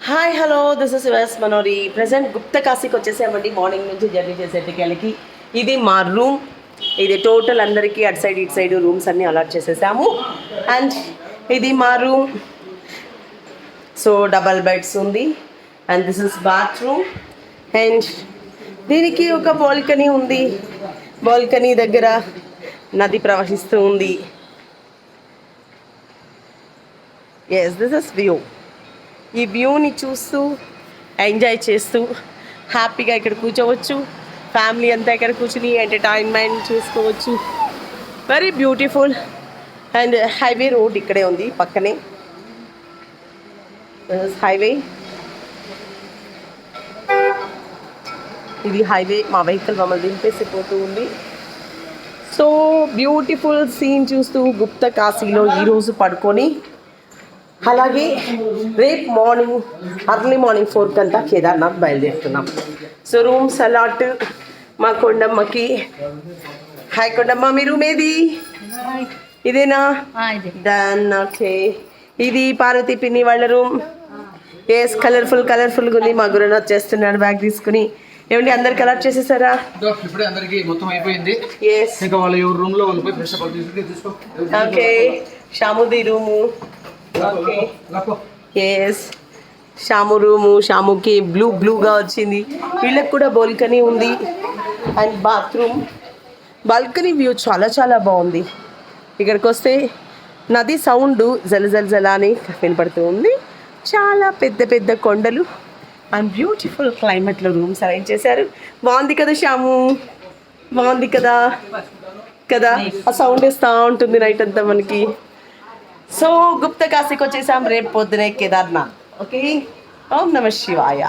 Hi hello this is yours Manori present గుప్త కాశీకి వచ్చేసామండి. మార్నింగ్ నుంచి జర్నీ చేసేటికి ఇది మా రూమ్. ఇది టోటల్ అందరికీ అటు సైడ్ ఇటు సైడ్ రూమ్స్ అన్నీ అలాట్ చేసేసాము. అండ్ ఇది మా రూమ్. సో డబల్ బెడ్స్ ఉంది. And this is bathroom. And దీనికి ఒక బాల్కనీ ఉంది. బాల్కనీ దగ్గర నది ప్రవహిస్తూ ఉంది. Yes, this is view. ఈ వ్యూని చూస్తూ ఎంజాయ్ చేస్తూ హ్యాపీగా ఇక్కడ కూర్చోవచ్చు. ఫ్యామిలీ అంతా ఇక్కడ కూర్చుని ఎంటర్టైన్మెంట్ చేసుకోవచ్చు. Very beautiful. And highway road ఇక్కడే ఉంది పక్కనే. హైవే, ఇది హైవే. మా వెహికల్ మమ్మల్ని దింపేసిపోతూ ఉంది. సో బ్యూటిఫుల్ సీన్ చూస్తూ గుప్త కాశీలో ఈరోజు పడుకొని అలాగే రేపు మార్నింగ్ అర్లీ మార్నింగ్ 4 అంతా కేదార్నాథ్ బయలుదేరుతున్నాం. సో రూమ్స్ అలాట్ మా కొండమ్మకి. హాయ్ కొండమ్మ, మీ రూమ్ ఏది? ఇదేనా? డన్. ఓకే, ఇది పార్వతి పిన్ని వాళ్ళ రూమ్. ఎస్, కలర్ఫుల్గా ఉంది. మా గురునాథ్ చేస్తున్నాడు బ్యాగ్ తీసుకుని. ఏమండి, అందరికి అలాట్ చేసేసారా? ఇప్పుడే అందరికి మొత్తం అయిపోయింది. ఎస్, ఇంకా వాళ్ళ ఎవరు రూమ్ లో వాళ్ళు పోయి ఫ్రెష్ అప్ తీసుకో. ఓకే, షాముది room. Okay, yes, Shamu room. షాముకి బ్లూగా వచ్చింది. వీళ్ళకి కూడా బాల్కనీ ఉంది. And bathroom. బాల్కనీ వ్యూ చాలా బాగుంది. ఇక్కడికి వస్తే నది సౌండ్ జల అని వినపడుతూ ఉంది. చాలా పెద్ద కొండలు అండ్ బ్యూటిఫుల్ క్లైమేట్లో రూమ్స్ అరేంజ్ చేశారు. బాగుంది కదా షాము? బాగుంది కదా? ఆ సౌండ్ ఇస్తూ ఉంటుంది నైట్ అంతా మనకి. సో గుప్త కాశీకి వచ్చేసాం. రేపు పొద్దునే కేదార్నాథ్. ఓకే, ఓం నమ శివాయ.